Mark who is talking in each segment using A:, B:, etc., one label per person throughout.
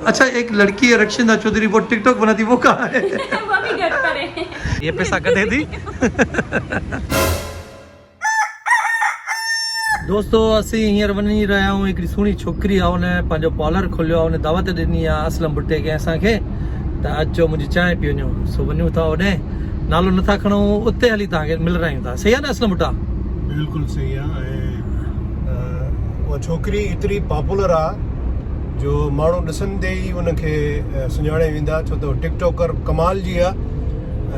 A: अच्छा एक लड़की है रक्षिंदा चौधरी, वो टिकटॉक बनाती, वो कहाँ है?
B: वो भी घर पर है।
A: ये पैसा कटे थी। दोस्तों असीं हींअर वञी रहिया आहियूं, हिकिड़ी सुहिणी छोकिरी आहे, हुन पंहिंजो पार्लर खोलियो आहे, हुन दावत ॾिनी आहे असलम भुट्टे खे असांखे, त अचो मुंहिंजी चांहि पी वञो। सो वञूं था होॾे, नालो नथा खणूं, उते हली तव्हांखे मिल रहियूं था। सही आहे न असलम भुट्टा?
C: बिल्कुलु सही आहे। ऐं उहा छोकिरी एतिरी पॉपुलर आहे जो माण्हू ॾिसंदे ई उनखे सुञाणे वेंदा, छो त टिकटॉकर कमाल जी आहे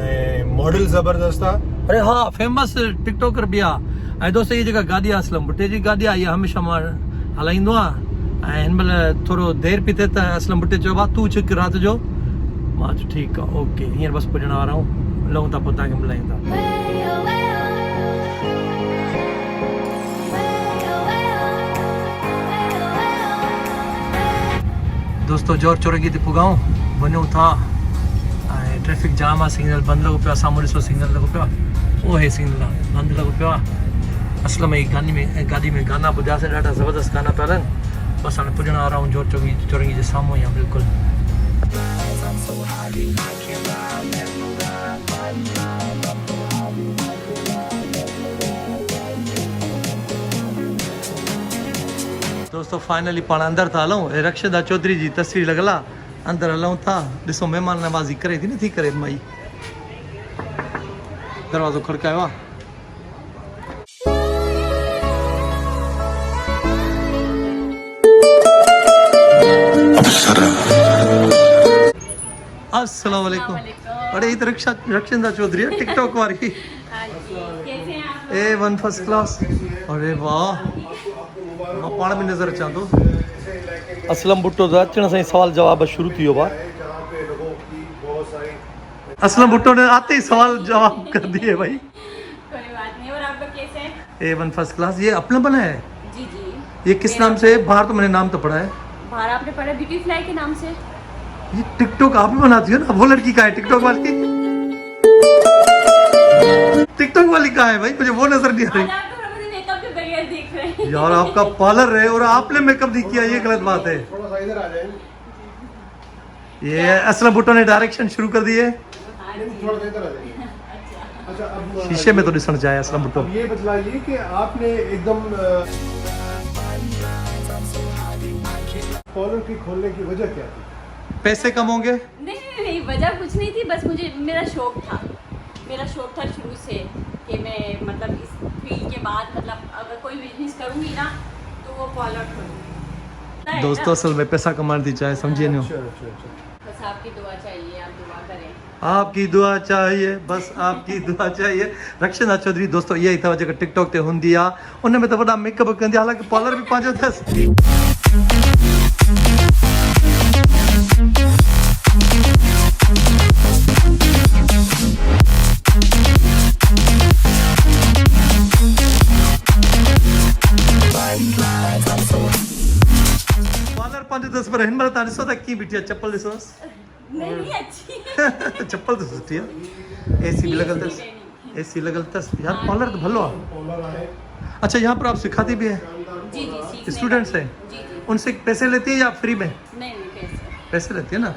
C: ऐं मॉडल ज़बरदस्त आहे।
A: अरे हाँ, फेमस टिकटॉकर भी आहे। ऐं दोस्त ये जेका गाॾी आहे असलम भुट्टे जी गाॾी आहे, इहा हमेशह मां हलाईंदो आहियां। ऐं हिन महिल थोरो देरि पई थिए त असलम भुट्टे चयो आहे तूं छिक राति जो। मां चयो ठीकु आहे, ओके, हींअर बसि पुॼण वारा आहियूं, लहूं था पोइ तव्हांखे मिलायूं था। दोस्तों जोर चौरंगी ते पुगाऊं, वञूं था। ऐं ट्रैफिक जाम आहे, सिग्नल बंदि लॻो पियो आहे, साम्हूं ॾिसो सिग्नल लॻो पियो आहे, उहो हे सिग्नल आहे, बंदि लॻो पियो आहे। असल में गाॾी में गाना ॿुधियासीं, ॾाढा ज़बरदस्त गाना पिया हलनि। बसि हाणे पुॼण वारा आहियूं, जोर चौरंगी जे साम्हूं ई आहे बिल्कुलु। दोस्तों फाइनली पाण अंदर था हलूं। रक्षिंदा चौधरी जी तस्वीर लॻल आहे, अंदर हलूं था। ॾिसो महिमान नवाज़ी करे थी नथी करे माई। दरवाज़ो खड़कायो आहे। अस्सलाम वालेकुम। अरे ये तो रक्षिंदा चौधरी है, टिकटॉक वाली।
B: कैसे हैं आप?
A: A1 first class. अरे वाह, मां पाण बि नज़र अचां थो। असलम भुट्टो जो अचण सां ई सवाल जवाब शुरू थी वियो आहे। असलम भुट्टो ने आते ही सवाल जवाब कर दिए भाई।
B: कोई बात नहीं। और आप लोग कैसे हैं?
A: A1 first class. ये अपना बना है?
B: जी जी।
A: ये किस नाम से है? बाहर तो मैंने नाम तो पढ़ा है।
B: बाहर आपने पढ़ा ब्यूटी फ्लाई के नाम से।
A: ये टिकटॉक आप ही बनाती हो ना? वो लड़की कहाँ है टिकटॉक वाली? टिकटॉक वाली कहाँ है भाई? मुझे वो नजर नहीं आ रही।
B: आज आप तो मुझे मेकअप के बगैर देख रहे हैं।
A: यार आपका पार्लर है और आपने मेकअप नहीं किया, ये गलत बात है।
C: थोड़ा सा इधर आ जाए।
A: ये असलम भुट्टो ने डायरेक्शन शुरू कर दी है।
C: थोड़ा सा इधर आ जाए। अच्छा अब
A: शीशे में तो दिसना चाहिए असलम भुट्टो।
C: अब ये बतलाइए कि आपने एकदम कॉलर की खोलने की वजह क्या थी?
A: पैसे कम होंगे?
B: नहीं, वजह कुछ नहीं थी, बस मुझे मेरा शौक था शुरू से कि मैं मतलब इस फील्ड के बाद मतलब अगर कोई बिजनेस करूँगी ना तो वो पार्लर खोलूँगी।
A: दोस्तों असल में पैसा कमाने थी चाहे, समझिए नहीं।
C: अच्छा।
B: बस आपकी दुआ चाहिए, आप दुआ करें।
A: आपकी दुआ चाहिए, बस आपकी दुआ चाहिए। रक्षिंदा चौधरी दोस्तों ये था जेका टिकटॉक ते हूंदी आहे, उन में तो वॾा मेकअप कंदी आहे, हालांकि पार्लर भी पंहिंजो अथसि। पार्लर पंहिंजो अथसि, पर हिन महिल तव्हां ॾिसो था कीअं बीठी आहे, चप्पल ॾिसोसि।
B: नहीं अच्छी।
A: चप्पल तो सुठी है। एसी भी लगल अथसि, एसी लगल अथसि। यार पार्लर तो भलो है। अच्छा यहाँ पर आप सिखाती भी है?
B: जी जी।
A: स्टूडेंट्स हैं?
B: जी जी।
A: उनसे पैसे लेती है या फ्री में?
B: नहीं पैसे।
A: पैसे लेती है ना।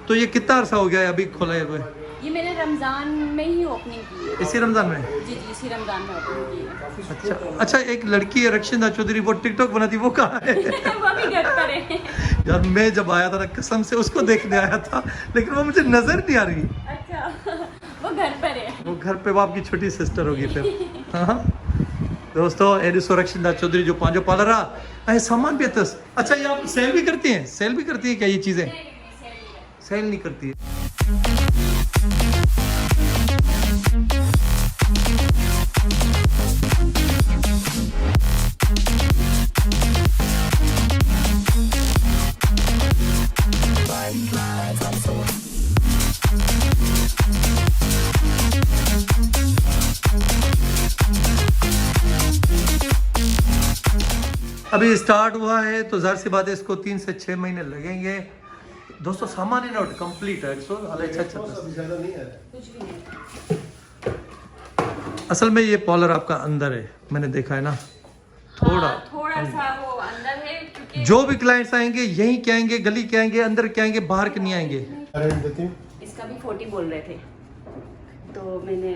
A: तो ये कितना अरसा हो गया है अभी खोला है हुए?
B: ये मैंने रमज़ान में ही ओपनिंग की है।
A: इसी रमजान में?
B: जी जी, इसी रमज़ान में ओपनिंग की है।
A: अच्छा एक लड़की है रक्षिंदा चौधरी, वो टिकटॉक बनाती, वो कहाँ है?
B: वो भी घर पर है।
A: यार मैं जब आया था ना कसम से उसको देखने आया था, लेकिन वो मुझे नजर नहीं आ रही।
B: अच्छा, वो घर पर है।
A: वो घर पे वो आपकी छोटी सिस्टर होगी फिर। हाँ दोस्तों ये ॾिसो रक्षिंदा चौधरी जो पंहिंजो पार्लर आहे ऐं सामान भी अथसि। अच्छा ये आप सेल भी करती हैं? सेल भी करती हैं क्या ये चीज़ें? सेल नहीं करती है। अभी स्टार्ट हुआ है तो ज़ाहिर सी बात है इसको 3 से 6 महीने लगेंगे। दोस्तों सामान ही नोट कंप्लीट है। अच्छा
C: ज्यादा नहीं है।
B: कुछ भी नहीं।
A: असल में ये पार्लर आपका अंदर है, मैंने देखा है ना, थोड़ा
B: सा वो अंदर है क्योंकि
A: जो भी क्लाइंट्स आएंगे यहीं के आएंगे, गली के आएंगे, अंदर के आएंगे, बाहर के नहीं आएंगे।
B: इसका भी 40 बोल रहे थे, तो मैंने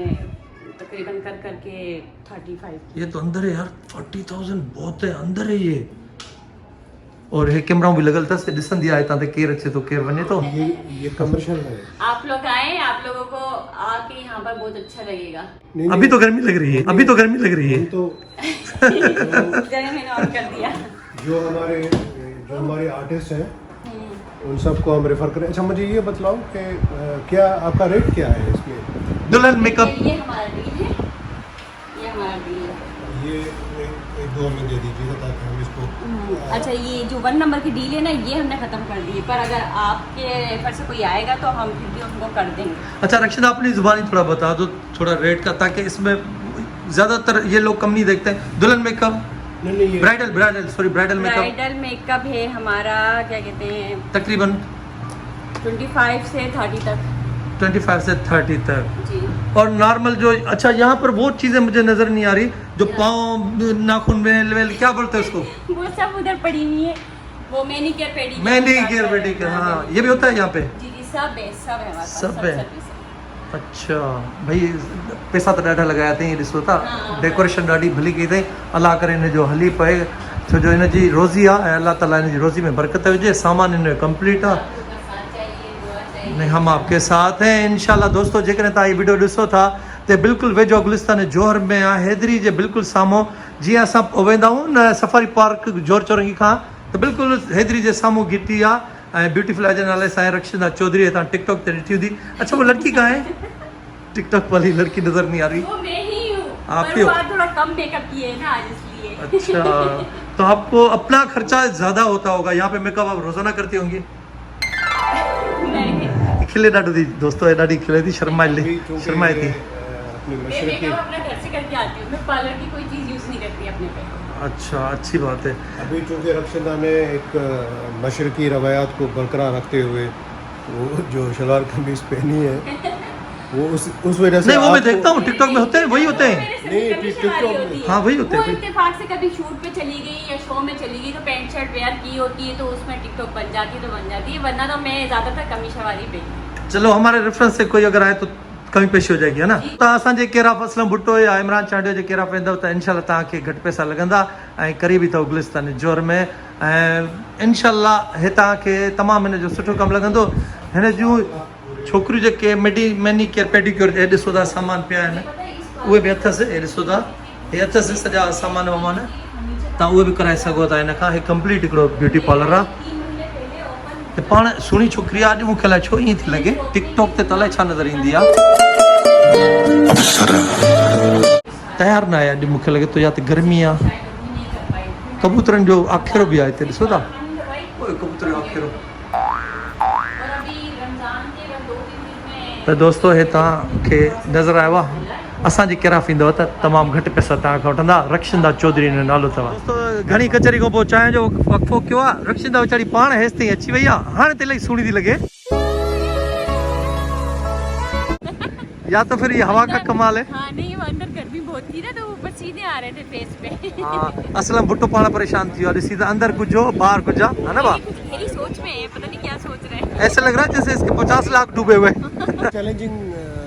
B: तकरीबन कर करके 35।
A: ये तो अंदर है यार, 40,000 बहुत है, अंदर है ये। और ये कैमरा भी लगल था, से डिसन दिया है केयर अच्छे तो केयर बने तो
C: ये कमर्शियल है।
B: आप लोग आए, आप लोगों को आके यहाँ पर बहुत अच्छा लगेगा।
A: अभी तो गर्मी लग रही है, अभी तो गर्मी लग रही है
C: तो
B: जगह मैंने ऑन कर दिया।
C: जो हमारे आर्टिस्ट हैं उन सबको हम रेफर करें। अच्छा मुझे ये बतलाओ कि क्या आपका रेट क्या है इसमें?
A: दुल्हन मेकअप
B: ये हमारा डील है, ये हमारा डील है।
C: ये एक दो में दे दीजिएगा ताकि हम इसको।
B: अच्छा, ये जो 1 नंबर की डील है ना, ये हमने खत्म कर दी है, पर अगर आपके रेफर से कोई आएगा तो हम फिर भी उनको कर देंगे।
A: अच्छा रक्षिता, अपनी जुबानी थोड़ा बता दो थोड़ा रेट का, ताकि इसमें ज्यादातर ये लोग कम नहीं देखते हैं। दुल्हन मेकअप,
C: नहीं
A: ब्राइडल मेकअप,
B: ब्राइडल मेकअप है हमारा, क्या कहते हैं,
A: तकरीबन
B: 25 से 30 तक।
A: 25 से 30 तक।
B: जी।
A: और नॉर्मल जो, अच्छा यहाँ पर वो चीजें मुझे नजर नहीं आ रही, जो पाँव नाखून में क्या बोलते हैं उसको?
B: वो सब उधर पड़ी हुई है, वो मैनीक्योर पेडीक्योर।
A: मैनीक्योर पेडीक्योर, हाँ ये भी होता है यहाँ पे।
B: जी जी, सब है, सब है हमारे पास,
A: सब है।
B: सर्विस है।
A: अच्छा भाई, पैसा तो ॾाढा लगाया अथई ॾिसो था, डेकोरेशन ॾाढी भली कई अथई। अल्लाह करे इन जो हली पए, छो जो इन जी रोज़ी आहे, ऐं अल्लाह ताला इन जी रोज़ी में बरकत विझे। सामान इन जो कंप्लीट आहे। नहीं, हम आपके साथ हैं इंशाल्लाह। दोस्तों जेकॾहिं तव्हां हीअ वीडियो ॾिसो था त बिल्कुलु वेझो गुलिस्तान जोहर में आहे, हैदरी जे बिल्कुलु साम्हूं। जीअं असां वेंदा आहियूं न सफ़ारी पार्क जोर चौरंगी खां, त बिल्कुलु हैदरी जे साम्हूं घिटी आहे। ऐं ब्यूटीफुल एज नाले सां रक्षिता चौधरी, तव्हां टिकटॉक ते ॾिठी हूंदी। अच्छा वो लड़की कहाँ है? टिकटॉक वाली लड़की नजर नहीं आ रही।
B: वो मैं ही हूँ,
A: आप
B: पर
A: ही हो?
B: वो आज थोड़ा कम मेकअप किए है ना आज, इसलिए।
A: अच्छा, तो आपको अपना खर्चा ज्यादा होता होगा। यहाँ पे मेकअप आप रोजाना करती होंगी?
B: नहीं,
A: खिले डाटो थी दोस्तों, ये डाटी खिले थी, शर्माई थी।
C: अपने
B: मैं
C: मशरक़ी
B: मेकअप अपने घर से करके आती हूँ, मैं पार्लर की कोई चीज़ यूज़ नहीं करती अपने पे।
A: अच्छा, अच्छी बात है।
C: अभी चूँकि रक्षिता ने एक मशरक़ी रवायात को बरकरार रखते हुए वो जो शलवार कमीज पहनी है, वो उस वजह से
A: नहीं, वो मैं देखता हूँ टिकटॉक में होते हैं, वही होते हैं।
C: नहीं, टिकटॉक में।
A: हाँ, वही होते
B: वो
A: हैं।
B: इत्तेफाक से कभी शूट पे चली गई या शो में चली गई तो पैंट शर्ट वेयर की होती है, तो उसमें टिकटॉक बन जाती है तो बन जाती है, वरना तो मैं ज़्यादातर कमी शवारी पे।
A: चलो हमारे रेफरेंस से कोई अगर आए तो कमी पेशी हो जाएगी, है ना। तो असांजे केराफ असलम भुट्टो या इमरान चांडियो जे केराफ वेंदव त इंशाल्लाह तव्हांखे घटि पैसा लॻंदा ऐं करीबी अथव गुलिस्तान जोर में। ऐं इंशाल्लाह हे तव्हांखे तमामु हिन जो सुठो कमु लॻंदो। हिन जूं छोकिरियूं जेके मैनीक्योर पेडीक्योर हे ॾिसो था सामान पिया आहिनि, उहे बि अथसि। हे ॾिसो था, हे अथसि सॼा सामान वामान, तव्हां उहे बि कराए सघो था हिन खां। हे कंप्लीट हिकिड़ो ब्यूटी पार्लर आहे। त पाण सुहिणी छोकिरी आहे। अॼु मूंखे अलाए छो ईअं थी लॻे, टिकटॉक ते त अलाए छा नज़र ईंदी आहे। तयारु न आहे अॼु, मूंखे लॻे थो या त गर्मी आहे। कबूतरनि जो आखेरो बि आहे हिते, ॾिसो था, कबूतर जो आखेरो। त दोस्तो हे तव्हांखे नज़र आयो आहे, असांजी केराफ ईंदव त तमामु घटि पैसा तव्हांखां वठंदा। रक्षिता चौधरी जो नालो अथव। दोस्तो घणी कचहरी खां पोइ चांहि जो वक़फ़ो कयो आहे। रक्षिता वीचारी पाण हेसि ताईं अची वई आहे, हाणे त इलाही सुहिणी थी लॻे। या तो फिर ये हवा का कमाल है।
B: हाँ नहीं, वो अंदर गर्मी बहुत थी ना, तो वो पसीने आ रहे थे फेस पे।
A: हाँ, असलम भुट्टो पाण परेशान थी वियो, सीधा अंदर कुझो बाहर कुझा, है ना बा।
B: मेरी सोच में है, पता नहीं क्या सोच रहे हैं।
A: ऐसा लग रहा है जैसे इसके 50 लाख डूबे हुए।
C: चैलेंजिंग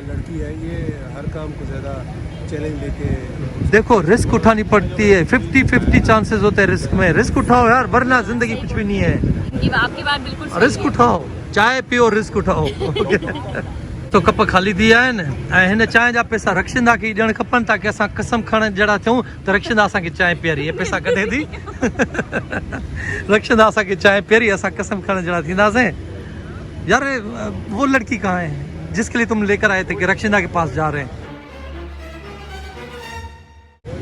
C: लड़की है ये, हर काम को ज़्यादा चैलेंज लेके।
A: देखो रिस्क उठानी पड़ती है, 50-50 चांसेस होते हैं रिस्क में। रिस्क उठाओ यार, वरना जिंदगी कुछ भी नहीं है।
B: आपकी बात बिल्कुल सही
A: रिस्क उठाओ, चाय पियो, रिस्क उठाओ। तो कप खाली थी विया आहिनि ऐं हिन चांहि जा पैसा रक्षिता खे ॾियणु खपनि, ताकी असां कसम खणण जहिड़ा थियूं त रक्षिता असांखे चांहि पीआरी। इहे पैसा कढे थी रक्षिता असांखे चांहि पीआरी, असां कसम खणण जहिड़ा थींदासीं। यार वो लड़की कहाँ है जिसके लिए तुम लेकर आए थे कि रक्षिता के पास जा रहे हैं?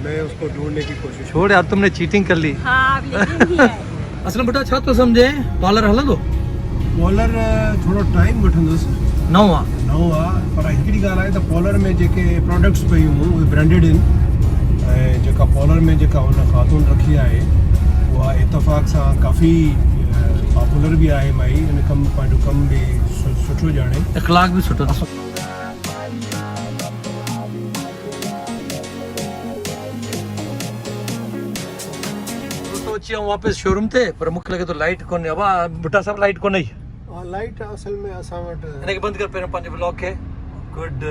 C: मैं उसको ढूंढने की कोशिश।
A: छोड़ यार, तुमने चीटिंग कर ली।
B: हाँ, लेकिन ही है।
A: असलम बेटा छा तो सम्झे, पार्लर हलंदो?
C: पॉलर थोरो टाइम वठंदुसि।
A: न
C: आहे, पर हिकिड़ी ॻाल्हि आहे त पॉलर में जेके प्रोडक्ट्स पयूं उहे ब्रांडेड आहिनि। ऐं जेका पॉलर में जेका हुन ख़ातून रखी आहे उहा इतफ़ाक़ सां काफ़ी पॉपुलर बि आहे। माई इन कमु पंहिंजो कमु बि सुठो ॼाणे,
A: इख़लाक़ बि सुठो अथसि। अची आऊं वापसि शोरूम ते पर मूंखे लॻे थो लाइट कोन्हे अबा बुटा साहिब लाइट कोन्हे
C: लाइट असल में असां वटि
A: हिनखे बंदि कर पहिरियों पंहिंजे ब्लॉग खे गुड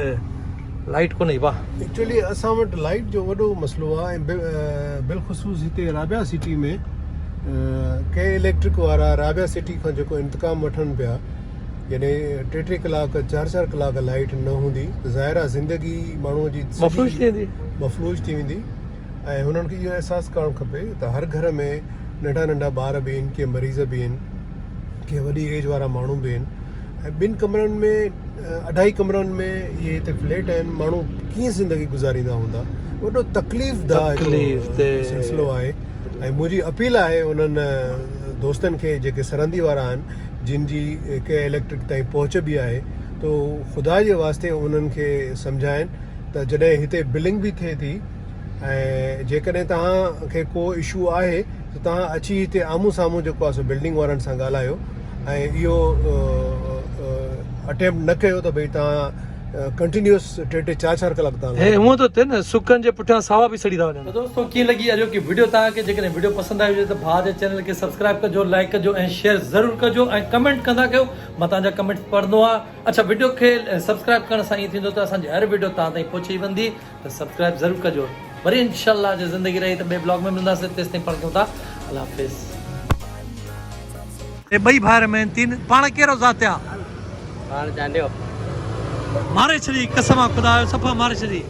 A: लाइट कोन्हे वाह
C: एक्चुअली असां वटि लाइट जो वॾो मसइलो आहे ऐं बिलख़ुसूस हिते राबिया सिटी में कंहिं इलेक्ट्रिक वारा राबिया सिटी खां जेको इंतकाम वठनि पिया यानी 3-3 कलाक 4-4 कलाक लाइट न हूंदी ज़ाहिर आहे ज़िंदगी माण्हूअ जी
A: मफ़लूज थी वेंदी
C: मफ़लूज थी वेंदी ऐं हुननि खे इहो अहसासु करणु खपे त हर घर में नंढा नंढा ॿार बि आहिनि के मरीज़ बि आहिनि के वॾी एज वारा माण्हू बि आहिनि ऐं 2 कमरनि में 2.5 कमरनि में इहे हिते फ्लैट आहिनि माण्हू कीअं ज़िंदगी गुज़ारींदा हूंदा वॾो तकलीफ़ सिलसिलो आहे ऐं मुंहिंजी अपील आहे उन्हनि दोस्तनि खे जेके सरहंदी वारा आहिनि जिन जी कंहिं इलेक्ट्रिक ताईं पहुच बि आहे तो ख़ुदा जे वास्ते उन्हनि खे सम्झाइनि त जॾहिं हिते बिलिंग बि थिए थी ऐं जेकॾहिं तव्हांखे को इशू आहे त तव्हां अची हिते आम्हूं साम्हूं जेको आहे सो बिल्डिंग वारनि सां ॻाल्हायो ऐं इहो अटैम्प्ट न कयो त भई तव्हां कंटिन्यूअस 3-4 कलाक तव्हां
A: हे हूअं तो थिए न सुकनि जे पुठियां सावा बि सड़ी था वञनि तो दोस्तों कीअं लॻी अॼो की वीडियो तव्हांखे जेकॾहिं वीडियो पसंदि आई हुजे त भाउ जे चैनल खे सब्सक्राइब कजो लाइक कजो ऐं शेयर ज़रूरु कजो ऐं कमेंट कंदा कयो मां तव्हांजा कमेंट पढ़ंदो आहे अच्छा वीडियो खे सब्सक्राइब करण सां ईअं थींदो त असांजी हर वीडियो तव्हां ताईं पहुची वेंदी त सब्सक्राइब ज़रूरु कजो वरी इंशाल्लाह जे ज़िंदगी रही त ॿिए ब्लॉग में मिलंदासीं तेसि ताईं पाण कयूं था अल्लाह हाफ़िज़ हे ॿई भाइर में तीन पाण कहिड़ो ज़ात आहे
D: पाण चांडियो
A: मारे छॾी कसम आहे ख़ुदा जो सफ़ा मारे छॾी